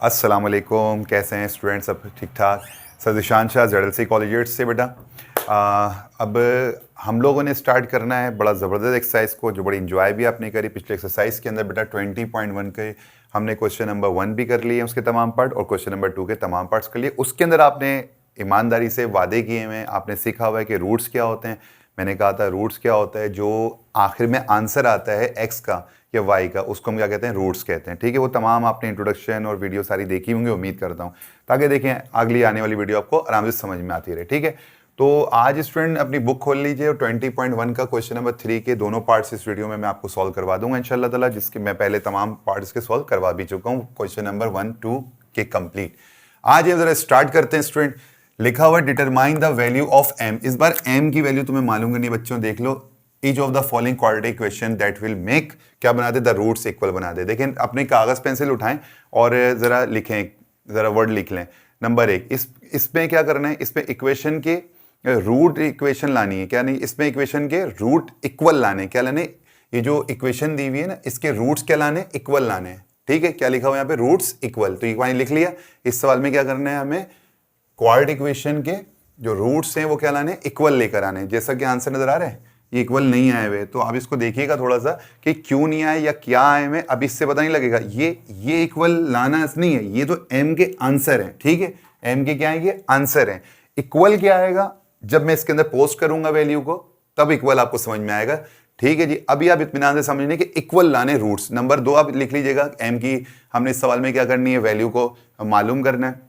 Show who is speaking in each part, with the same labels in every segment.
Speaker 1: अस्सलाम वालेकुम, कैसे हैं स्टूडेंट? सब ठीक ठाक। सर दिशान शाह ZLC कॉलेज से बेटा। अब हम लोगों ने स्टार्ट करना है बड़ा ज़बरदस्त एक्सरसाइज को, जो बड़ी इंजॉय भी आपने करी पिछले एक्सरसाइज के अंदर बेटा। 20.1 के हमने क्वेश्चन नंबर 1 भी कर लिए उसके तमाम पार्ट, और क्वेश्चन नंबर 2 के तमाम पार्ट्स कर लिए। उसके अंदर आपने ईमानदारी से वादे किए हुए हैं, आपने सीखा हुआ है कि रूट्स क्या होते हैं। मैंने कहा था रूट्स क्या होता है, जो आखिर में आंसर आता है एक्स का या वाई का, उसको हम क्या कहते हैं, रूट्स कहते हैं। ठीक है, वो तमाम आपने इंट्रोडक्शन और वीडियो सारी देखी होंगी, उम्मीद करता हूँ, ताकि देखें अगली आने वाली वीडियो आपको आराम से समझ में आती रहे। ठीक है, तो आज स्टूडेंट अपनी बुक खोल लीजिए और 20.1 का क्वेश्चन नंबर 3 के दोनों पार्ट्स इस वीडियो में मैं आपको सॉल्व करवा दूंगा इंशाल्लाह ताला, जिसके मैं पहले तमाम पार्ट्स के सॉल्व करवा भी चुका हूँ, क्वेश्चन नंबर 1, 2 के कंप्लीट। आज ये जरा स्टार्ट करते हैं स्टूडेंट। लिखा हुआ determine the value of M. इस बार एम की वैल्यू तुम्हें मालूम नहीं बच्चों, देख लो। Each of the following quadratic equation that will make, क्या बना दे, द रूट्स इक्वल बना दे। देखें, अपने कागज पेंसिल उठाएं और जरा लिखें, जरा वर्ड लिख लें। नंबर 1, इसमें क्या करना है, इसमें इक्वेशन के रूट इक्वेशन लानी है। क्या नहीं, इसमें इक्वेशन के रूट इक्वल लाने, क्या लाने, ये जो इक्वेशन दी हुई है ना, इसके रूट्स क्या लाने, इक्वल लाने। ठीक है, क्या लिखा हुआ है यहाँ पे, रूट्स इक्वल। तो ये लिख लिया। इस सवाल में क्या करना है, हमें क्वाड्रेटिक इक्वेशन के जो रूट्स हैं वो क्या लाने, इक्वल लेकर आने हैं। जैसा कि आंसर नजर आ रहा है, ये इक्वल नहीं आए हुए, तो आप इसको देखिएगा थोड़ा सा कि क्यों नहीं आए या क्या आए हुए। अब इससे पता नहीं लगेगा ये इक्वल लाना नहीं है, ये तो एम के आंसर हैं। ठीक है, एम के क्या है, ये आंसर हैं। इक्वल क्या आएगा, जब मैं इसके अंदर पोस्ट करूंगा वैल्यू को, तब इक्वल आपको समझ में आएगा। ठीक है जी, अभी आप इत्मीनान से समझने कि इक्वल लाने रूट्स। नंबर 2 आप लिख लीजिएगा, एम की हमने इस सवाल में क्या करनी है, वैल्यू को मालूम करना है।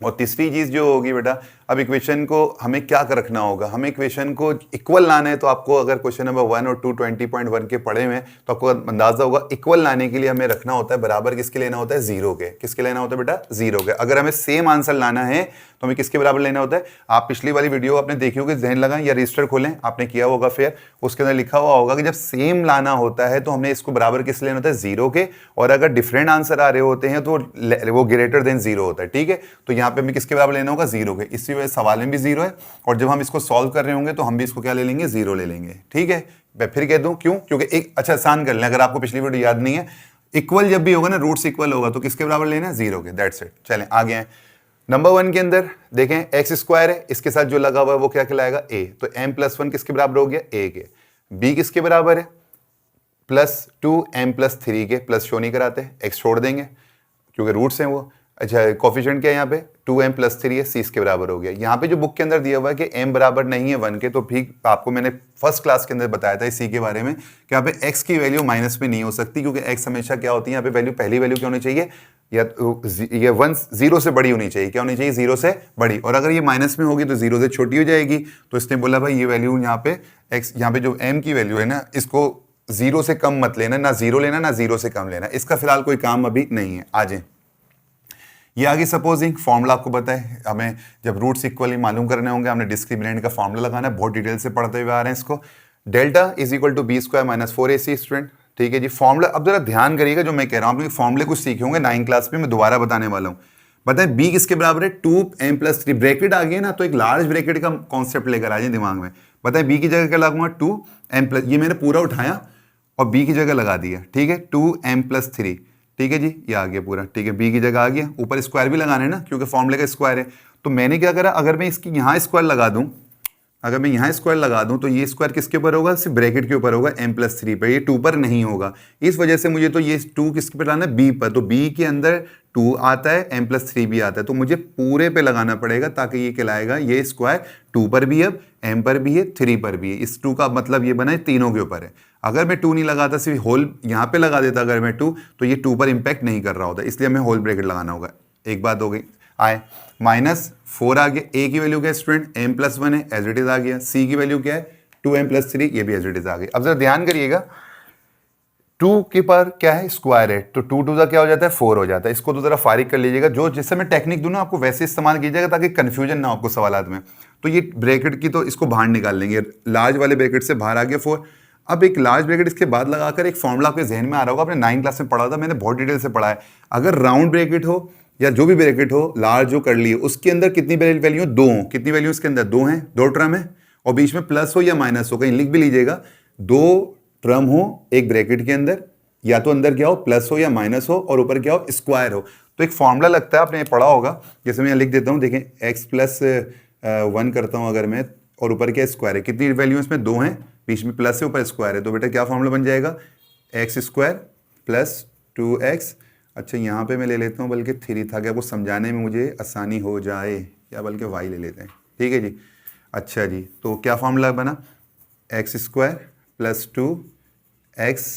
Speaker 1: और तीसरी चीज जो होगी बेटा, अब इक्वेशन को हमें क्या कर रखना होगा, हमें इक्वेशन को इक्वल लाना है। तो आपको अगर क्वेश्चन नंबर 1 और 2 20.1 के पढ़े हुए तो आपको अंदाजा होगा, इक्वल लाने के लिए हमें रखना होता है बराबर, किसके लेना होता है, जीरो के। किसके लेना होता है बेटा, जीरो के। अगर हमें सेम आंसर लाना है तो हमें किसके बराबर लेना होता है। आप पिछली वाली वीडियो आपने देखी होगी, जहन लगाएं या रजिस्टर खोलें, आपने किया होगा फेयर, उसके अंदर लिखा हुआ होगा कि जब सेम लाना होता है तो हमने इसको बराबर किस लेना होता है, जीरो के। और अगर डिफरेंट आंसर आ रहे होते हैं तो वो ग्रेटर देन जीरो होता है। ठीक है, तो यहाँ पे हमें किसके बराबर लेना होगा, जीरो के। इसी वजह सवाल में भी जीरो है, और जब हम इसको सॉल्व कर रहे होंगे तो हम भी इसको क्या ले लेंगे, जीरो ले लेंगे। ठीक है, मैं फिर कह दूं क्यों, क्योंकि एक अच्छा आसान कर लें, अगर आपको पिछली वीडियो याद नहीं है, इक्वल जब भी होगा ना, रूट्स इक्वल होगा तो किसके बराबर लेना है, जीरो के। That's it. चलें आगे हैं। नंबर 1 के अंदर देखें, एक्स स्क्वायर है, इसके साथ जो लगा हुआ है वो क्या कहलाएगा, ए। तो m+1 किसके बराबर हो गया, ए के। बी किसके बराबर है, +2 m+3 के। प्लस शो नहीं कराते, एक्स छोड़ देंगे क्योंकि रूट्स हैं वो। अच्छा, कोफिशिएंट क्या है यहाँ पे, 2m+3 है, सी इसके बराबर हो गया। यहाँ पे जो बुक के अंदर दिया हुआ है कि m बराबर नहीं है 1 के, तो भी आपको मैंने फर्स्ट क्लास के अंदर बताया था इसी के बारे में कि यहाँ पे x की वैल्यू माइनस में नहीं हो सकती, क्योंकि x हमेशा क्या होती है, यहाँ पे वैल्यू, पहली वैल्यू क्या होनी चाहिए, या ये 1 0 से बड़ी होनी चाहिए। क्या होनी चाहिए, 0 से बड़ी। और अगर ये माइनस में होगी तो 0 से छोटी हो जाएगी। तो इसने बोला भाई ये वैल्यू यहाँ पे x, यहाँ पे जो m की वैल्यू है ना, इसको 0 से कम मत लेना, ना 0 लेना, ना 0 से कम लेना। इसका फिलहाल कोई काम अभी नहीं है। आ जाए, ये आगे सपोजिंग फॉर्मूला आपको पता है, हमें जब रूट्स इक्वली मालूम करने होंगे, हमने डिस्क्रिमिनेंट का फॉर्मूला लगाना है, बहुत डिटेल से पढ़ते हुए आ रहे हैं इसको। Delta is equal to b² - 4ac student. ठीक है जी, फॉर्मूला अब जरा ध्यान करिएगा, जो मैं कह रहा हूँ, आप फॉर्मूले कुछ सीखे होंगे 9 क्लास में, मैं दोबारा बताने वाला हूँ। बताएं b किसके बराबर है, 2m+3। ब्रैकेट आ गई ना, तो एक लार्ज ब्रैकेट का कॉन्सेप्ट लेकर आ जाए दिमाग में। बताएं b की जगह क्या लगाऊंगा, 2m+, ये मैंने पूरा उठाया और b की जगह लगा दिया। ठीक है, 2m+3। ठीक है जी, ये आ गया पूरा। ठीक है, बी की जगह आ गया, ऊपर स्क्वायर भी लगाना है ना, क्योंकि फॉर्मूले का स्क्वायर है। तो मैंने क्या करा, अगर मैं इसकी यहाँ स्क्वायर लगा दूं, अगर मैं यहाँ स्क्वायर लगा दूं, तो ये स्क्वायर किसके ऊपर होगा, सिर्फ ब्रैकेट के ऊपर होगा, m+3 पर। ये 2 पर नहीं होगा, इस वजह से मुझे तो ये 2 किसके पर लाना है, b पर। तो b के अंदर 2 आता है, m+3 भी आता है, तो मुझे पूरे पे लगाना पड़ेगा, ताकि ये कहलाएगा, ये स्क्वायर 2 पर भी है, m पर भी है, 3 पर भी है। इस 2 का मतलब ये बना है तीनों के ऊपर है। अगर मैं 2 नहीं लगाता, सिर्फ होल यहाँ पे लगा देता अगर मैं 2, तो ये 2 पर इंपैक्ट नहीं कर रहा होता, इसलिए हमें होल ब्रैकेट लगाना होगा। एक बात हो गई। आए, -4 आ गया। a की वैल्यू क्या है स्टूडेंट, m+1 है, एज इट इज आ गया। c की वैल्यू क्या है, 2m+3, ये भी एज इट इज आ गई। अब जरा ध्यान करिएगा, 2 के पर क्या है, स्क्वायर है, तो 2 2 क्या हो जाता है, 4 हो जाता है। इसको तो जरा फारिग कर लीजिएगा, जो जिससे मैं टेक्निक दूं ना आपको वैसे इस्तेमाल कीजिएगा, ताकि कंफ्यूजन ना हो आपको सवालात में। तो ये ब्रैकेट की, तो इसको बाहर निकाल लेंगे, लार्ज वाले ब्रैकेट से बाहर आ गया 4। अब एक लार्ज ब्रैकेट इसके बाद लगाकर एक फॉर्मूला आपके जहन में आ रहा होगा, आपने 9 क्लास में पढ़ा था, मैंने बहुत डिटेल से पढ़ा है। अगर राउंड ब्रैकेट हो या जो भी ब्रैकेट हो, लार्ज जो कर ली, उसके अंदर कितनी वैल्यू, 2। कितनी वैल्यू इसके अंदर, 2 हैं, 2 टर्म है, और बीच में प्लस हो या माइनस हो, कहीं लिख भी लीजिएगा, 2 टर्म हो एक ब्रैकेट के अंदर, या तो अंदर क्या हो, प्लस हो या माइनस हो, और ऊपर क्या हो, स्क्वायर हो। तो एक फॉर्मूला लगता है, आपने पढ़ा होगा, जैसे मैं यहाँ लिख देता हूँ, देखें x प्लस 1 करता हूँ अगर मैं, और ऊपर क्या स्क्वायर है, कितनी वैल्यू इसमें 2 हैं, बीच में प्लस है ऊपर स्क्वायर है, तो बेटा क्या फॉर्मूला बन जाएगा, एक्स स्क्वायर प्लस 2x। अच्छा यहाँ पे मैं ले लेता हूँ बल्कि 3 था, कि आपको समझाने में मुझे आसानी हो जाए, या बल्कि y ले लेते हैं, ठीक है जी। अच्छा जी, तो क्या फॉर्मूला बना, x square plus 2x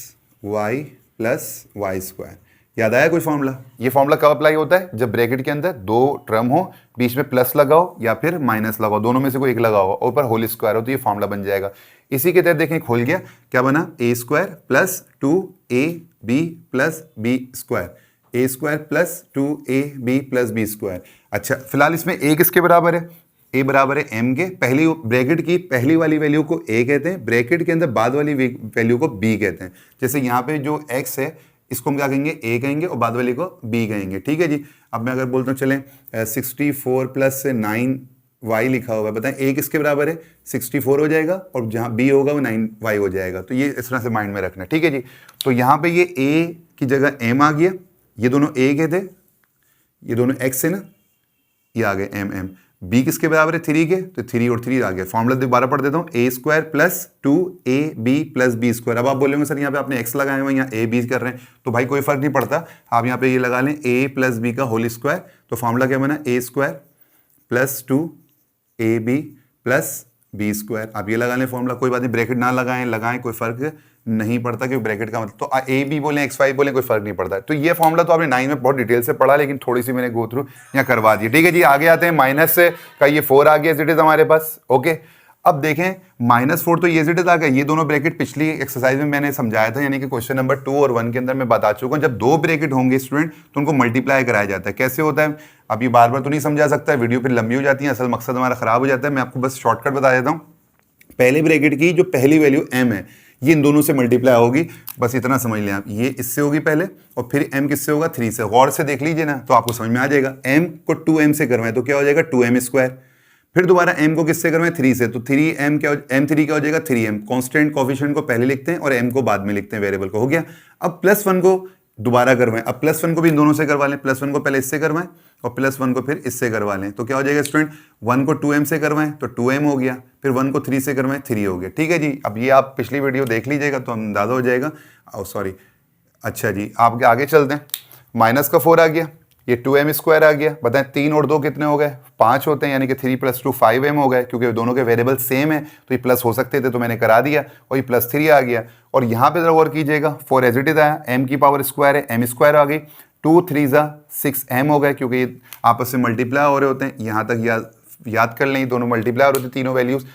Speaker 1: y plus y square. याद आया कोई फॉर्मूला? ये फॉर्मूला कब अप्लाई होता है, जब ब्रैकेट के अंदर दो टर्म हो, बीच में प्लस लगाओ या फिर माइनस लगाओ, दोनों में से कोई एक लगाओ और ऊपर होल स्क्वायर हो, तो ये फॉर्मूला बन जाएगा। इसी के तहत देखें खोल गया, क्या बना, a square plus 2ab plus b square, a square plus 2ab plus b square. अच्छा फिलहाल इसमें ए किसके बराबर है, ए बराबर है एम के, पहली ब्रैकेट की पहली वाली वैल्यू को ए कहते हैं, ब्रैकेट के अंदर बाद वाली वैल्यू को बी कहते हैं। जैसे यहाँ पे जो एक्स है इसको हम क्या कहेंगे, ए कहेंगे, और बाद वाली को बी कहेंगे, ठीक है जी। अब मैं अगर बोलता हूँ चलें 64 प्लस 9y लिखा हुआ है, बताएं ए किसके बराबर है, 64 हो जाएगा, और जहाँ बी होगा वो 9y हो जाएगा। तो ये इस तरह से माइंड में रखना है, ठीक है जी। तो यहाँ पे ये ए की जगह एम आ गया, ये दोनों ए के थे, ये दोनों एक्स है ना, ये आ गए एम एम। बी किसके बराबर है, 3 के, तो 3 और 3 आ गया। फॉर्मूला दोबारा पढ़ देता हूँ, a square plus 2ab plus b square. अब आप बोलेंगे सर यहाँ पे आपने एक्स लगाए हुए, यहाँ ए बी कर रहे हैं, तो भाई कोई फर्क नहीं पड़ता, आप यहाँ पे ये लगा लें a प्लस बी का होल स्क्वायर। तो फॉर्मूला क्या बना, a square plus 2ab plus b square. आप ये लगा लें फॉर्मूला, कोई बात नहीं, ब्रैकेट ना लगाएं कोई फर्क नहीं पड़ता, क्योंकि ब्रैकेट का मतलब, तो ए बी बोले एक्स वाई बोले कोई फर्क नहीं पड़ता। तो ये फॉर्मूला तो आपने 9 में बहुत डिटेल से पढ़ा, लेकिन थोड़ी सी मैंने गो थ्रू यहाँ करवा दी, ठीक है जी। आगे आते हैं, माइनस का ये 4 आ गया एज इट इज हमारे पास, ओके। अब देखें -4 तो ये एज इट इज आ गया, ये दोनों ब्रैकेट पिछली एक्सरसाइज में मैंने समझाया था, यानी कि क्वेश्चन नंबर 2 और 1 के अंदर मैं बता चुका हूँ, जब दो ब्रैकेट होंगे स्टूडेंट तो उनको मल्टीप्लाई कराया जाता है। कैसे होता है, अब ये बार बार तो नहीं समझा सकता, वीडियो फिर लंबी हो जाती है, असल मकसद हमारा खराब हो जाता है। मैं आपको बस शॉर्टकट बता देता हूँ। पहले ब्रैकेट की जो पहली वैल्यू m है, ये इन दोनों से मल्टीप्लाई होगी, बस इतना समझ लें आप, ये इससे होगी पहले, और फिर m किससे होगा, 3 से। गौर से देख लीजिए ना, तो आपको समझ में आ जाएगा। m को 2m से करवाएं तो क्या हो जाएगा, 2m स्क्वायर। फिर दोबारा m को किससे करवाएं, 3 से, तो 3m क्या, m3 क्या हो जाएगा, 3m। कॉन्स्टेंट कोफिशिएंट को पहले लिखते हैं और m को बाद में लिखते हैं, वेरिएबल को, हो गया। अब +1 को दोबारा करवाएं, अब +1 को भी इन दोनों से करवा लें, +1 को पहले इससे करवाएं और +1 को फिर इससे करवा लें, तो क्या हो जाएगा स्टूडेंट, 1 को 2m से करवाएं तो 2m हो गया, फिर 1 को 3 से करवाएं 3 हो गया, ठीक है जी। अब ये आप पिछली वीडियो देख लीजिएगा तो अंदाजा हो जाएगा। सॉरी, अच्छा जी, आप आगे चलते हैं। माइनस का 4 आ गया, ये 2m स्क्वायर आ गया, बताएं 3 और 2 कितने हो गए, 5 होते हैं, यानी कि 3 + 2 5m हो गए, क्योंकि दोनों के वेरिएबल सेम है तो ये प्लस हो सकते थे, तो मैंने करा दिया, और ये +3 आ गया। और यहाँ पे जरा गौर कीजिएगा, 4 एज इट इज आया, m की पावर स्क्वायर है, m स्क्वायर आ गई, 2 3 6m हो गए, क्योंकि ये आपस में मल्टीप्लाई हो रहे होते हैं। यहाँ तक याद कर लें, दोनों मल्टीप्लाई हो रहे थे तीनों वैल्यूज,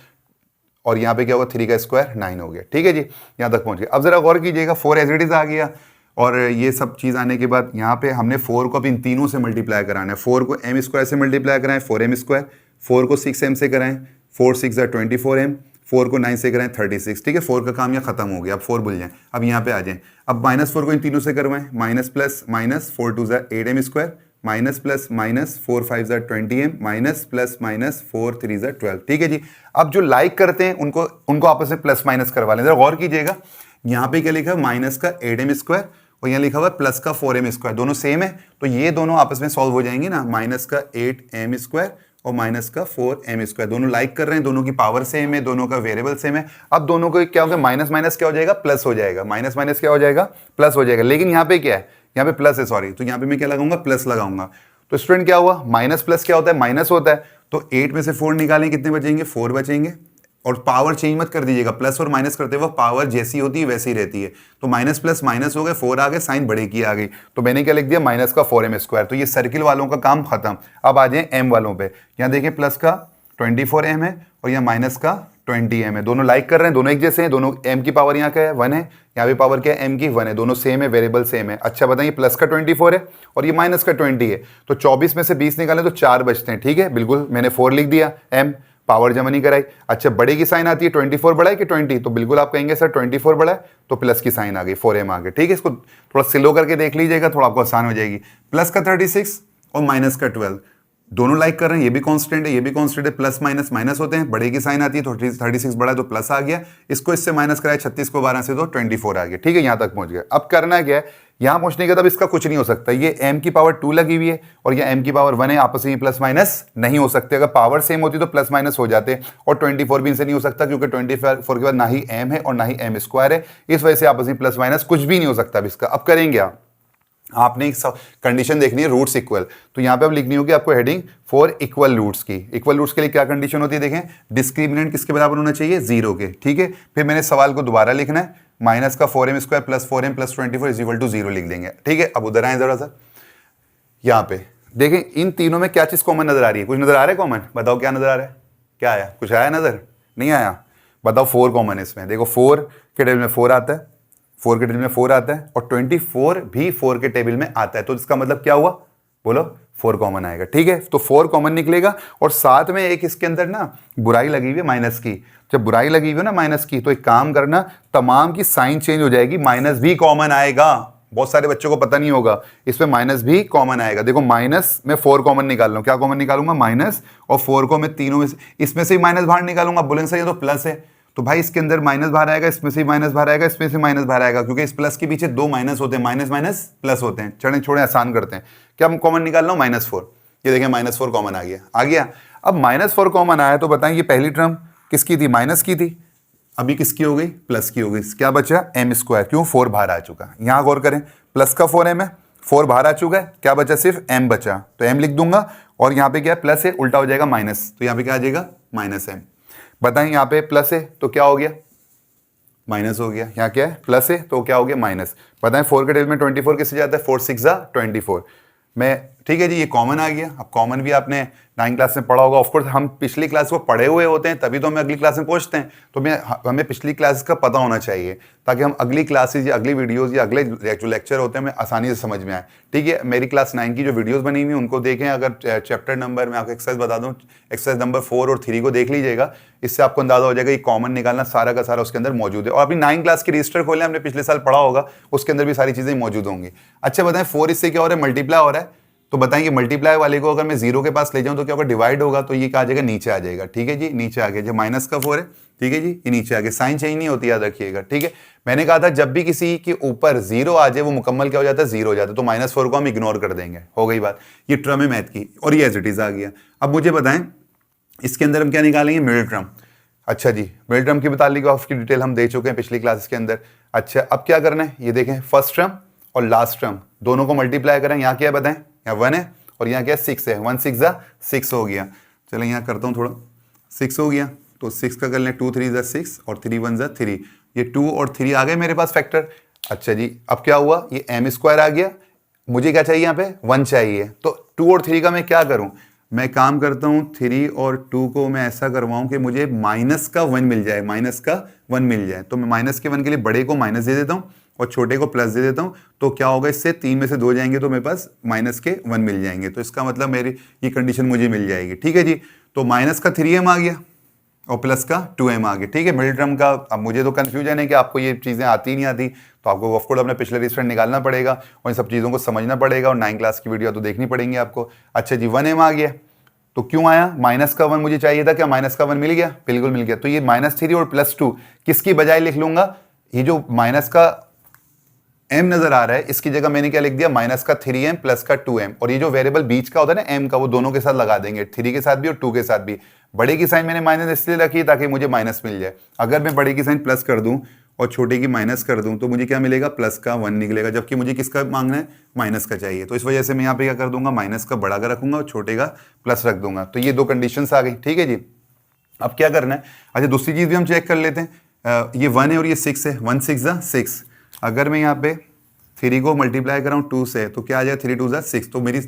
Speaker 1: और यहाँ पे क्या होगा, 3 का स्क्वायर 9 हो गया, ठीक है जी, यहाँ तक पहुँच गया। अब जरा गौर कीजिएगा, 4 एज इट इज आ गया, और ये सब चीज़ आने के बाद यहाँ पे हमने 4 को अब इन तीनों से मल्टीप्लाई कराना है। 4 को m स्क्वायर से मल्टीप्लाई कराएं, 4m स्क्वायर, 4 को 6m से कराएं, 4 6 24m, 4 को 9 से कराएं 36, ठीक है। 4 का काम यहाँ खत्म हो गया, अब 4 भूल जाएं। अब यहाँ पे आ जाएं, अब -4 को इन तीनों से करवाएं, minus plus minus 4 2 8m square, minus plus minus 4 5 20m, minus plus minus 4 3 12, ठीक है जी। अब जो लाइक करते हैं उनको आपस में प्लस माइनस करवा लें। जरा गौर कीजिएगा, यहाँ पे क्या लिखा है, माइनस का 8m स्क्वायर, और यहाँ लिखा हुआ है प्लस का 4m स्क्वायर, दोनों सेम है, तो ये दोनों आपस में सॉल्व हो जाएंगे ना, माइनस का 8m स्क्वायर और माइनस का 4m स्क्वायर, दोनों लाइक कर रहे हैं, दोनों की पावर सेम है, दोनों का वेरिएबल सेम है। अब दोनों को क्या होगा, माइनस माइनस क्या हो जाएगा, प्लस हो जाएगा, माइनस माइनस क्या हो जाएगा, प्लस हो जाएगा। लेकिन यहाँ पे क्या है, यहाँ पे प्लस है, सॉरी, तो यहाँ पे मैं क्या लगाऊंगा, प्लस लगाऊंगा। तो स्टूडेंट क्या हुआ, माइनस प्लस क्या होता है, माइनस होता है, तो 8 में से 4 निकालें, कितने बचेंगे, 4 बचेंगे। और पावर चेंज मत कर दीजिएगा, प्लस और माइनस करते हुए पावर जैसी होती है वैसी रहती है, तो माइनस प्लस माइनस हो गए, 4 आ गए, साइन बड़े की आ गई, तो मैंने क्या लिख दिया, माइनस का 4m स्क्वायर। तो ये सर्किल वालों का काम खत्म। अब आ जाए m वालों पे, यहाँ देखिए प्लस का 24m है और यहाँ माइनस का 20m है, दोनों लाइक कर रहे हैं, दोनों एक जैसे हैं, दोनों m की पावर यहाँ क्या है, 1 है, यहाँ भी पावर क्या है, m की 1 है, दोनों सेम है, वेरिएबल सेम है। अच्छा बताइए, प्लस का 24 है और ये माइनस का 20 है, तो 24 में से 20 निकालें तो 4 बचते हैं, ठीक है, बिल्कुल मैंने 4 लिख दिया, m पावर जमा नहीं कराई। अच्छा, बड़े की साइन आती है, 24 बड़ा है कि 20, तो बिल्कुल आप कहेंगे सर 24 बड़ा है, तो प्लस की साइन आ गई, 4m आ गई, ठीक है। इसको थोड़ा स्लो करके देख लीजिएगा, थोड़ा आपको आसान हो जाएगी। प्लस का 36 और माइनस का 12, दोनों लाइक कर रहे हैं, ये भी कांस्टेंट है, ये भी कांस्टेंट है, प्लस माइनस माइनस होते हैं, बड़े की साइन आती है तो 36 बड़ा है तो प्लस आ गया, इसको इससे माइनस कराया 36 को 12 से तो 24 आ गया। ठीक है, यहां तक पहुंच गया। अब करना क्या है, यहां पहुंचने के बाद इसका कुछ नहीं हो सकता, ये m की पावर 2 लगी हुई है और ये m की पावर 1 है, आपस में प्लस माइनस नहीं हो सकते। अगर पावर सेम होती तो प्लस माइनस हो जाते, और 24 भी इनसे नहीं हो सकता क्योंकि 24 के बाद ना ही m है और ना ही m स्क्वायर है, इस वजह से आपस में प्लस माइनस कुछ भी नहीं हो सकता। अब इसका अब करेंगे आपने एक कंडीशन देखनी है रूट्स इक्वल, तो यहां पे अब लिखनी होगी आपको हेडिंग फॉर इक्वल रूट्स की। इक्वल रूट्स के लिए क्या कंडीशन होती है, देखें डिस्क्रिमिनेंट किसके बराबर होना चाहिए, 0 के। ठीक है, फिर मैंने सवाल को दोबारा लिखना है, माइनस का 4m square plus 4m plus 24 is equal to 0 लिख देंगे। ठीक है, अब उधर आए जरा सा, यहाँ पे देखें इन तीनों में क्या चीज कॉमन नजर आ रही है, कुछ नजर आ रहा है कॉमन, बताओ क्या नजर आ रहा है, क्या आया, कुछ आया नजर नहीं आया, बताओ। 4 कॉमन है इसमें, देखो 4 के टेबल में 4 आता है, 4 के टेबल में 4 आता है और 24 भी 4 के टेबल में आता है, तो इसका मतलब क्या हुआ, बोलो 4 कॉमन आएगा। ठीक है, तो 4 कॉमन निकलेगा और साथ में एक इसके अंदर ना बुराई लगी हुई है माइनस की। जब बुराई लगी हुई है ना माइनस की, तो एक काम करना, तमाम की साइन चेंज हो जाएगी, माइनस भी कॉमन आएगा। बहुत सारे बच्चों को पता नहीं होगा, इसमें माइनस भी कॉमन आएगा। देखो माइनस में 4 कॉमन निकाल लो, क्या कॉमन निकालूंगा, माइनस, और 4 को मैं तीनों में से इसमें से ही माइनस बाहर निकालूंगा। बोलेंगे सर ये तो प्लस है, तो भाई इसके अंदर माइनस बाहर आएगा, इसमें से माइनस बाहर आएगा, इसमें से माइनस बाहर आएगा, क्योंकि इस प्लस के पीछे 2 माइनस होते हैं, माइनस माइनस प्लस होते हैं। चढ़े छोड़े आसान करते हैं, क्या हम कॉमन निकाल रहा हूँ, -4, ये देखें -4 कॉमन आ गया। अब -4 कॉमन आया तो बताएं ये पहली टर्म किसकी थी, माइनस की थी, अभी किसकी हो गई, प्लस की हो गई। क्या बचा, m स्क्वायर, क्यों 4 बाहर आ चुका। यहां गौर करें, प्लस का 4m है, 4 बाहर आ चुका है, क्या बचा, सिर्फ m बचा, तो m लिख दूंगा, और यहाँ पे क्या है, प्लस है, उल्टा हो जाएगा माइनस, तो यहाँ पे क्या आ जाएगा, -m। बताएं यहाँ पे प्लस है तो क्या हो गया, माइनस हो गया, यहाँ क्या है, प्लस है तो क्या हो गया, माइनस। बताएं 4 के टेबल में 24 किससे जाता है, 4 6 24 में। ठीक है जी, ये कॉमन आ गया। अब कॉमन भी आपने 9 क्लास में पढ़ा होगा, ऑफकोर्स हम पिछली क्लास को पढ़े हुए होते हैं तभी तो हमें अगली क्लास में पहुंचते हैं, तो हमें पिछली क्लास का पता होना चाहिए ताकि हम अगली क्लासेज या अगली वीडियोस या अगले जो लेक्चर होते हैं हमें आसानी से समझ में आए। ठीक है, मेरी क्लास 9 की जो वीडियोस बनी हुई उनको देखें, अगर चैप्टर नंबर मैं आपको एक्सरसाइज बता दूँ, एक्सरसाइज नंबर 4 और 3 को देख लीजिएगा, इससे आपको अंदाजा हो जाएगा कि कॉमन निकालना सारा का सारा उसके अंदर मौजूद है। और अपनी 9 क्लास की रजिस्टर खोलें, हमने पिछले साल पढ़ा होगा, उसके अंदर भी सारी चीज़ें मौजूद होंगी। अच्छा बताएं 4 इससे क्या हो रहा है, मल्टीप्लाई हो रहा है, तो बताएंगे मल्टीप्लाई वाले को अगर मैं 0 के पास ले जाऊं तो क्या होगा, डिवाइड होगा, तो ये क्या आ जाएगा, नीचे आ जाएगा। ठीक है जी, नीचे आ गया, जो माइनस का 4 है, ठीक है जी, ये नीचे आ गया, साइन चेंज नहीं होती, याद रखिएगा। ठीक है, मैंने कहा था जब भी किसी के ऊपर 0 आ जाए वो मुकम्मल क्या हो जाता है, 0 हो जाता है, तो -4 को हम इग्नोर कर देंगे, हो गई बात। ये टर्म है मैथ की और ये एज इट इज आ गया। अब मुझे बताएं इसके अंदर हम क्या निकालेंगे, मिडिल टर्म। अच्छा जी, मिडिल टर्म की मुतालिक उसकी डिटेल हम दे चुके हैं पिछली क्लास के अंदर। अच्छा, अब क्या करना है, ये देखें फर्स्ट टर्म और लास्ट टर्म दोनों को मल्टीप्लाई करें। यहाँ क्या है बताएं, यहाँ 1 है और यहाँ क्या है, 6 है, 1 6 6 हो गया। चलो यहाँ करता हूँ थोड़ा, 6 हो गया तो 6 का कर लें, 2 3 6 और 3 1 3, ये 2 और 3 आ गए मेरे पास फैक्टर। अच्छा जी, अब क्या हुआ, ये m स्क्वायर आ गया, मुझे क्या चाहिए यहाँ पे, 1 चाहिए, तो 2 और 3 का मैं क्या करूँ, मैं काम करता हूँ 3 और 2 को मैं ऐसा करवाऊँ कि मुझे माइनस का 1 मिल जाए, माइनस का 1 मिल जाए, तो मैं माइनस के 1 के लिए बड़े को माइनस दे देता हूँ और छोटे को प्लस दे देता हूं, तो क्या होगा, इससे 3 में से 2 जाएंगे तो मेरे पास माइनस के 1 मिल जाएंगे, तो इसका मतलब मेरी ये कंडीशन मुझे मिल जाएगी। ठीक है जी, तो माइनस का 3m आ गया और प्लस का 2m आ गया। ठीक है, मिडिल टर्म का अब मुझे तो कंफ्यूजन है कि आपको ये चीज़ें आती नहीं आती, तो आपको ऑफकोर्स अपने पिछले रेजिस्टेंस निकालना पड़ेगा और इन सब चीज़ों को समझना पड़ेगा और 9 क्लास की वीडियो तो देखनी पड़ेंगी आपको। अच्छा जी, 1m आ गया, तो क्यों आया, माइनस का 1 मुझे चाहिए था, क्या माइनस का 1 मिल गया, बिल्कुल मिल गया। तो ये -3 और +2 किसकी बजाय लिख लूंगा, ये जो माइनस का m नजर आ रहा है इसकी जगह मैंने क्या लिख दिया, माइनस का 3m प्लस का 2m, और ये जो वेरिएबल बीच का होता है ना m का, वो दोनों के साथ लगा देंगे, 3 के साथ भी और 2 के साथ भी। बड़े की साइन मैंने माइनस इसलिए रखी ताकि मुझे माइनस मिल जाए। अगर मैं बड़े की साइन प्लस कर दूं और छोटे की माइनस कर दूं तो मुझे क्या मिलेगा, प्लस का 1 निकलेगा, जबकि मुझे किसका मांगना है, माइनस का चाहिए। तो इस वजह से मैं यहाँ पे क्या कर दूंगा, माइनस का बड़ा का रखूंगा और छोटे का प्लस रख दूंगा। तो ये 2 कंडीशन आ गई। ठीक है जी, अब क्या करना है, अच्छा दूसरी चीज़ भी हम चेक कर लेते हैं, ये 1 है और ये 6 है, 1 6 6, अगर मैं यहाँ पे 3 को मल्टीप्लाई कराऊँ 2 से तो क्या आ जाए, 3 2 6, तो मेरी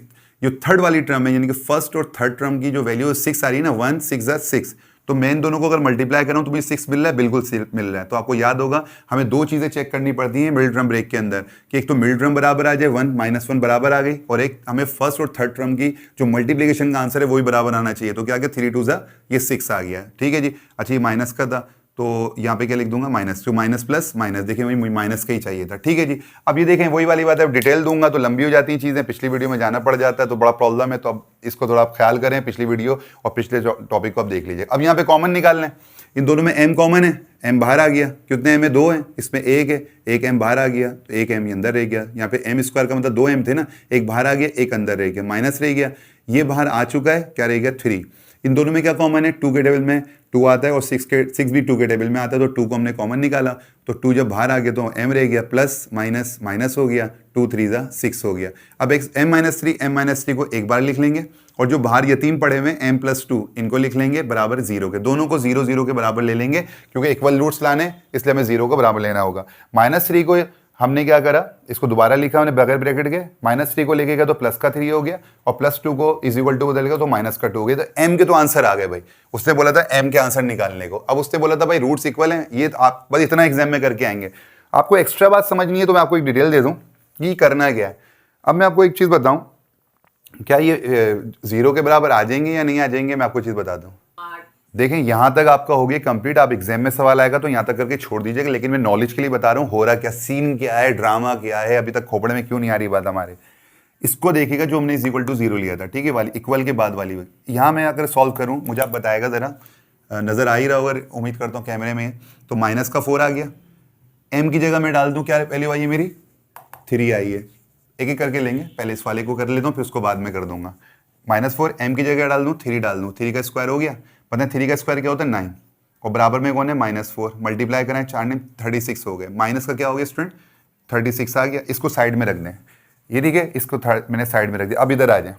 Speaker 1: जो थर्ड वाली टर्म है यानी कि फर्स्ट और थर्ड टर्म की जो वैल्यू 6 आ रही है ना, 1 6 6, तो मैं इन दोनों को अगर मल्टीप्लाई करूँ तो मुझे 6 मिल रहा है, बिल्कुल मिल रहा है। तो आपको याद होगा हमें 2 चीज़ें चेक करनी पड़ती हैं मिडिल टर्म ब्रेक के अंदर, कि एक तो मिडिल टर्म बराबर आ जाए 1 -1 बराबर आ गई, और एक हमें फर्स्ट और थर्ड टर्म की जो मल्टीप्लीकेशन का आंसर है वही बराबर आना चाहिए। तो क्या आ गया, 3 2 ये 6 आ गया। ठीक है जी, अच्छा ये माइनस का था तो यहाँ पे क्या लिख दूंगा माइनस, तो माइनस प्लस माइनस, देखिए मुझे माइनस का ही चाहिए था, ठीक है जी। अब ये देखें वही वाली बात है, अब डिटेल दूंगा तो लंबी हो जाती हैं चीज़ें, पिछली वीडियो में जाना पड़ जाता है तो बड़ा प्रॉब्लम है, तो अब इसको थोड़ा आप ख्याल करें, पिछली वीडियो और पिछले टॉपिक को आप देख लीजिए। अब यहाँ पे कॉमन निकालना है, इन दोनों में m कॉमन है, m बाहर आ गया, कितने m है, 2 है, इसमें 1 है, एक m बाहर आ गया तो एक m ये अंदर रह गया, यहाँ पे m स्क्वायर का मतलब 2m थे ना, एक बाहर आ गया एक अंदर रह गया, माइनस रह गया, ये बाहर आ चुका है, क्या रह गया 3। इन दोनों में क्या कॉमन है, 2 के टेबल में 2 आता है और 6 भी 2 के टेबल में आता है, तो 2 को हमने कॉमन निकाला, तो 2 जब बाहर आ गया तो m रह गया, प्लस माइनस माइनस हो गया, 2 3 6 हो गया। अब m-3 को एक बार लिख लेंगे और जो बाहर यतीम पड़े हुए m+2 इनको लिख लेंगे बराबर 0 के, दोनों को 0 0 के बराबर ले लेंगे क्योंकि इक्वल रूट्स लाने, इसलिए हमें 0 को बराबर लेना होगा। -3 को हमने क्या करा, इसको दोबारा लिखा हमने बगैर ब्रैकेट के, -3 को लेके गया तो प्लस का 3 हो गया और +2 को इज इक्वल टू बदल गया तो माइनस का 2 हो गया, तो m के तो आंसर आ गए भाई। उसने बोला था m के आंसर निकालने को, अब उसने बोला था भाई रूट्स इक्वल हैं, ये आप बस इतना एग्जाम में करके आएंगे। आपको एक्स्ट्रा बात समझनी है तो मैं आपको एक डिटेल दे दूं कि करना क्या है। अब मैं आपको एक चीज़ बताऊं, क्या ये 0 के बराबर आ जाएंगे या नहीं आ जाएंगे, मैं आपको चीज़ बता दूं। देखें यहाँ तक आपका हो गया कंप्लीट, आप एग्जाम में सवाल आएगा तो यहाँ तक करके छोड़ दीजिएगा, लेकिन मैं नॉलेज के लिए बता रहा हूँ हो रहा क्या, सीन क्या है, ड्रामा क्या है, अभी तक खोपड़े में क्यों नहीं आ रही बात हमारे। इसको देखिएगा जो हमने =0 लिया था, ठीक है, वाली इक्वल के बाद वाली, यहाँ मैं अगर सॉल्व करूँ मुझे आप बताएगा ज़रा, नज़र आ ही रहा होगा उम्मीद करता हूँ कैमरे में, तो माइनस का 4 आ गया, m की जगह मैं डाल दूँ क्या पहले वाली मेरी 3 आई है, एक एक करके लेंगे, पहले इस वाले को कर लेता हूँ फिर उसको बाद में कर दूंगा। -4 m की जगह डाल दूँ 3 डाल दूँ, 3 का स्क्वायर हो गया, पता है 3 का स्क्वायर क्या होता है 9, और बराबर में कौन है -4, मल्टीप्लाई करें 4 ने 36 हो गए, माइनस का क्या हो गया स्टूडेंट 36 आ गया, इसको साइड में रख दें, ये ठीक है, इसको मैंने साइड में रख दिया। अब इधर आ जाए,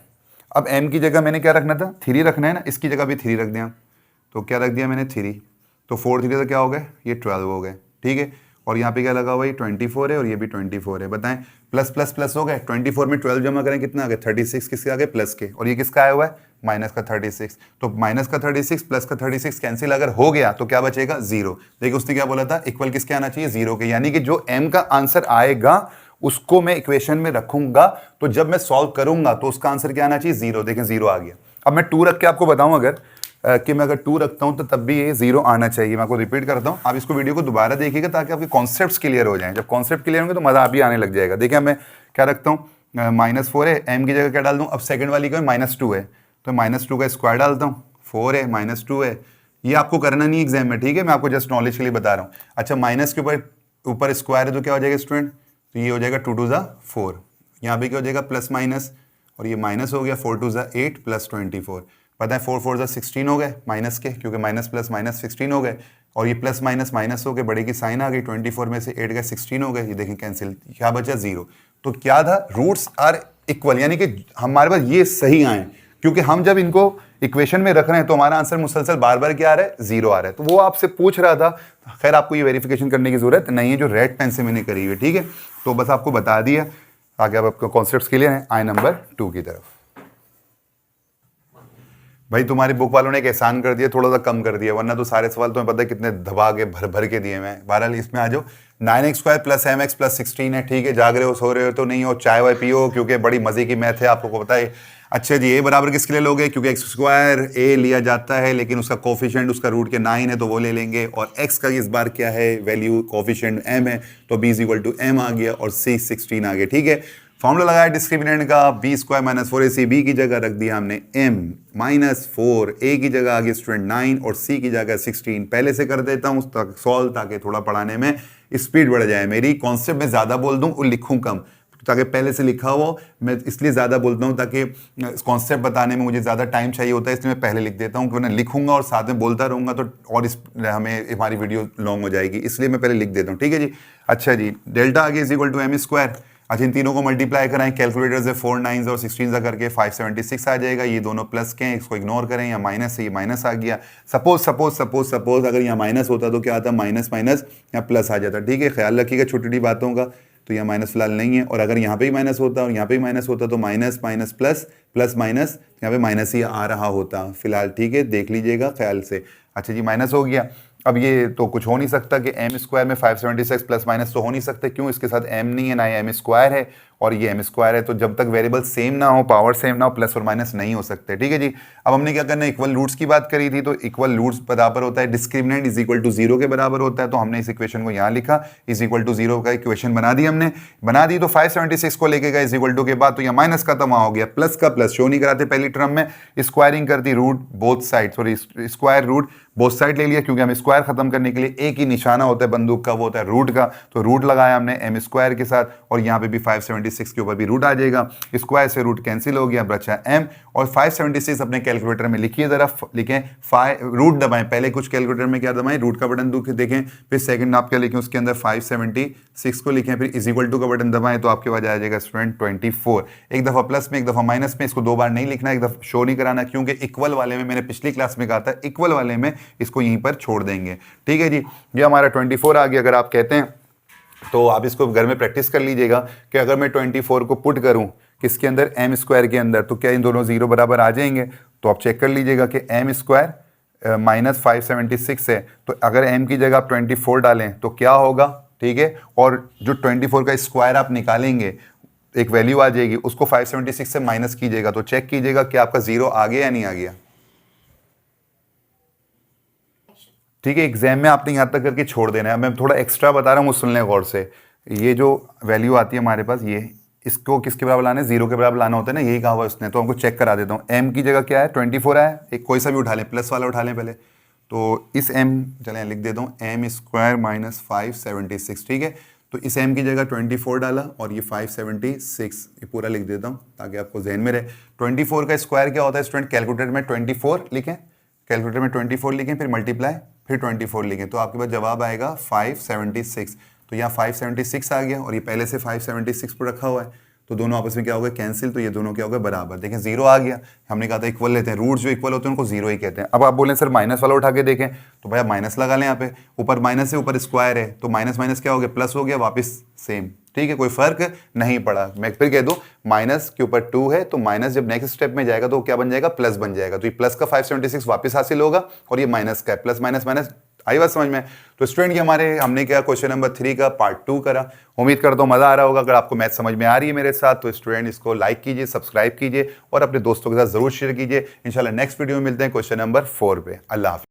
Speaker 1: अब m की जगह मैंने क्या रखना था 3 रखना है ना, इसकी जगह भी 3 रख दिया, तो क्या रख दिया मैंने 3, तो 4 3 तो क्या हो गए ये 12 हो गए, ठीक है, और यहाँ पे क्या लगा हुआ ये 24 है और ये भी 24 है, बताएं प्लस प्लस प्लस हो गए, 24 में 12 जमा करें कितना आ गया 36, किसके आ गए प्लस के, और ये किसका आया हुआ है माइनस का 36, तो माइनस का 36 प्लस का 36 कैंसिल अगर हो गया तो क्या बचेगा 0। देखिए उसने क्या बोला था इक्वल किसके आना चाहिए 0 के, यानी कि जो m का आंसर आएगा उसको मैं इक्वेशन में रखूंगा, तो जब मैं सॉल्व करूंगा तो उसका आंसर क्या आना चाहिए 0, देखें 0 आ गया। अब मैं 2 रख के आपको बताऊं अगर कि मैं अगर 2 रखता हूं तो तब भी ये 0 आना चाहिए, मैं आपको रिपीट करता हूं, आप इसको वीडियो को दोबारा देखिएगा ताकि आपके कॉन्सेप्ट्स क्लियर हो जाएं, जब कॉन्सेप्ट क्लियर होंगे तो मजा आप ही आने लग जाएगा। देखिए मैं क्या रखता हूँ -4 है, m की जगह क्या डाल दूँ, अब सेकंड वाली का -2 है तो -2 का स्क्वायर डालता हूँ, 4 है -2 है, ये आपको करना नहीं एग्जाम में, ठीक है, मैं आपको जस्ट नॉलेज के लिए बता रहा हूँ। अच्छा माइनस के ऊपर स्क्वायर है तो क्या हो जाएगा स्टूडेंट, तो ये हो जाएगा 2 2 4, यहाँ पे क्या हो जाएगा प्लस माइनस, और ये माइनस हो गया 4 2 8 प्लस 24, पता है 4 4 16 हो गए माइनस के, क्योंकि माइनस प्लस माइनस 16 हो गए, और ये प्लस माइनस माइनस हो गए, बड़े की साइन आ गई, 24 में से 8 गए 16 हो गए, ये देखें कैंसिल, क्या बचा 0। तो क्या था रूट्स आर इक्वल, यानी कि हमारे पास ये सही आए, क्योंकि हम जब इनको इक्वेशन में रख रहे हैं तो हमारा आंसर मुसलसल बार बार क्या आ रहा है 0 आ रहा है, तो वो आपसे पूछ रहा था। खैर आपको ये वेरिफिकेशन करने की जरूरत नहीं है जो रेड पेन से मैंने करी हुई, ठीक है, तो बस आपको बता दिया, आगे अब आपको कॉन्सेप्ट्स क्लियर हैं। आई नंबर 2 की तरफ, भाई तुम्हारी बुक वालों ने एक एहसान कर दिया, थोड़ा सा कम कर दिया, वरना तो सारे सवाल तुम्हें पता है कितने दबा के भर भर के दिए मैं। बहरहाल इसमें आ जाओ, 9x² + mx + 16 है, ठीक है, जाग रहे हो सो रहे हो तो नहीं हो, चाय वाय पियो क्योंकि बड़ी मजे की मैथ है, आपको पता है। अच्छा जी, a बराबर किसके लिए लोगे, क्योंकि x² a लिया जाता है लेकिन उसका कोफिशिएंट उसका रूट के 9 है तो वो ले लेंगे, और x का इस बार क्या है वैल्यू कोफिशिएंट m है, तो b = m आ गया और c 16 आ गया, ठीक है। फॉर्मूला लगाया डिस्क्रिमिनेंट का, b² - 4ac, b की जगह रख दिया हमने m -4, a की जगह आ गई स्टूडेंट 9 और c की जगह 16। पहले से कर देता हूँ सॉल्व ताकि थोड़ा पढ़ाने में स्पीड बढ़ जाए मेरी, कॉन्सेप्ट में ज़्यादा बोल दूँ और लिखूँ कम, ताकि पहले से लिखा हो, मैं इसलिए ज़्यादा बोलता हूँ ताकि कॉन्सेप्ट बताने में मुझे ज़्यादा टाइम चाहिए होता है, इसलिए मैं पहले लिख देता हूँ, क्योंकि मैं लिखूंगा और साथ में बोलता रहूँगा तो और हमारी वीडियो लॉन्ग हो जाएगी, इसलिए मैं पहले लिख देता हूँ, ठीक है जी। अच्छा जी, डेल्टा आ गया = m²। अच्छा इन तीनों को मल्टीप्लाई कराएं कैलकुलेटर से, 4 9s और 16 करके 576 आ जाएगा, ये दोनों प्लस के हैं, इसको इग्नोर करें, या माइनस है, ये माइनस आ गया। सपोज अगर यहाँ माइनस होता तो क्या आता, माइनस माइनस यहाँ प्लस आ जाता, ठीक है, ख्याल रखिएगा छोटी छोटी बातों का। तो यहाँ माइनस फिलहाल नहीं है, और अगर यहाँ पे ही माइनस होता और यहाँ पे ही माइनस होता तो minus minus plus plus minus यहाँ पे माइनस ही आ रहा होता फिलहाल, ठीक है, देख लीजिएगा ख्याल से। अच्छा जी, माइनस हो गया, अब ये तो कुछ हो नहीं सकता कि m² में 576 प्लस माइनस तो हो नहीं सकते, क्यों, इसके साथ m नहीं है ना ही m² है, और ये एम स्क्वायर है। तो जब तक वेरिएबल सेम ना हो, पावर सेम ना हो, प्लस और माइनस नहीं हो सकते। ठीक है जी। अब हमने क्या करना है, इक्वल रूट्स की बात करी थी, तो इक्वल रूट्स बराबर होता है डिस्क्रिमिनेंट इज इक्वल टू 0 के बराबर होता है। तो हमने इस इक्वेशन को यहाँ लिखा, इज इक्वल टू 0 का इक्वेशन बना दी हमने, बना दी। तो 576 को लेके गए इज इक्वल टू के बाद, तो यहाँ माइनस का तो वहाँ हो गया, प्लस का प्लस शो नहीं कराते पहली टर्म में, स्क्वायरिंग कर दी root both side, sorry square root both side ले लिया, क्योंकि हम स्क्वायर खत्म करने के लिए एक ही निशाना होता है बंदूक का, वो होता है रूट का। तो रूट लगाया हमने एम स्क्वायर के साथ, और यहाँ पे भी 576 के ऊपर भी रूट आ जाएगा, स्क्वायर से रूट कैंसिल हो गया, बचा एम। और 576 अपने कैलकुलेटर में लिखिए, जरा लिखें रूट दबाएं, पहले कुछ कैलकुलेटर में क्या दबाएं, रूट का बटन देखें, फिर सेकंड आप क्या लिखें उसके अंदर 576 को लिखें, फिर इज इक्वल टू का बटन दबाएं, तो आपके पास आ जाएगा स्टूडेंट 24। एक दफा प्लस में एक दफा माइनस में, इसको दो बार नहीं लिखना, एक दफा शो नहीं कराना, क्योंकि इक्वल वाले में मैंने पिछली क्लास में कहा था, इक्वल वाले में इसको यहीं पर छोड़ देंगे। ठीक है जी, ये हमारा 24 आ गया। अगर आप कहते हैं तो आप इसको घर में प्रैक्टिस कर लीजिएगा कि अगर मैं 24 को पुट करूं किसके अंदर, एम स्क्वायर के अंदर, तो क्या इन दोनों जीरो बराबर आ जाएंगे। तो आप चेक कर लीजिएगा कि एम स्क्वायर माइनस 576 है, तो अगर एम की जगह आप 24 डालें तो क्या होगा। ठीक है, और जो 24 का स्क्वायर आप निकालेंगे, एक वैल्यू आ जाएगी, उसको 576 से माइनस कीजिएगा, तो चेक कीजिएगा कि आपका जीरो आ गया या नहीं आ गया। ठीक है, एग्जाम में आपने यहाँ तक करके छोड़ देना है। मैं थोड़ा एक्स्ट्रा बता रहा हूँ, सुन लें गौर से। ये जो वैल्यू आती है हमारे पास, ये इसको किसके बराबर लाना है, 0 के बराबर लाना होता है ना, यही कहा हुआ उसने। तो हमको चेक करा देता हूँ, m की जगह क्या है 24 है, एक कोई सा भी उठा लें, प्लस वाला उठा लें पहले। तो इस m चलें लिख देता हूँ, एम स्क्वायर माइनस 576। ठीक है, तो इस m की जगह 24 डाला और ये 576, ये पूरा लिख देता हूँ ताकि आपको जहन में रहे। 24 का स्क्वायर क्या होता है स्टूडेंट, कैलकुलेटर में 24 लिखें, कैलकुलेटर में 24 लिखें, फिर मल्टीप्लाई, फिर 24 लिखें, तो आपके पास जवाब आएगा 576। तो यहाँ 576 आ गया, और ये पहले से 576 पर रखा हुआ है, तो दोनों आपस में क्या होगा, कैंसिल, तो ये दोनों क्या होगा, बराबर। देखें जीरो आ गया, हमने कहा था इक्वल लेते हैं, रूट जो इक्वल होते हैं उनको जीरो ही कहते हैं। अब आप बोलें सर माइनस वाला उठा के देखें, तो भाई आप माइनस लगा लें, यहाँ पे ऊपर माइनस है, ऊपर स्क्वायर है, तो माइनस माइनस क्या हो गया, प्लस हो गया, वापस सेम। ठीक है, कोई फर्क नहीं पड़ा। मैं फिर कह दूं, माइनस के ऊपर 2 है, तो माइनस जब नेक्स्ट स्टेप में जाएगा तो क्या बन जाएगा, प्लस बन जाएगा। तो ये प्लस का 576 वापस हासिल होगा, और ये माइनस का है, प्लस माइनस माइनस। आई बात समझ में। तो स्टूडेंट, ये हमारे हमने क्या क्वेश्चन नंबर 3 का पार्ट 2 करा। उम्मीद करता हूँ मजा आ रहा होगा। अगर आपको मैथ समझ में आ रही है मेरे साथ, तो स्टूडेंट इसको लाइक कीजिए, सब्सक्राइब कीजिए, और अपने दोस्तों के साथ जरूर शेयर कीजिए। इंशाल्लाह नेक्स्ट वीडियो में मिलते हैं क्वेश्चन नंबर 4 पे। अल्लाह हाफिज़।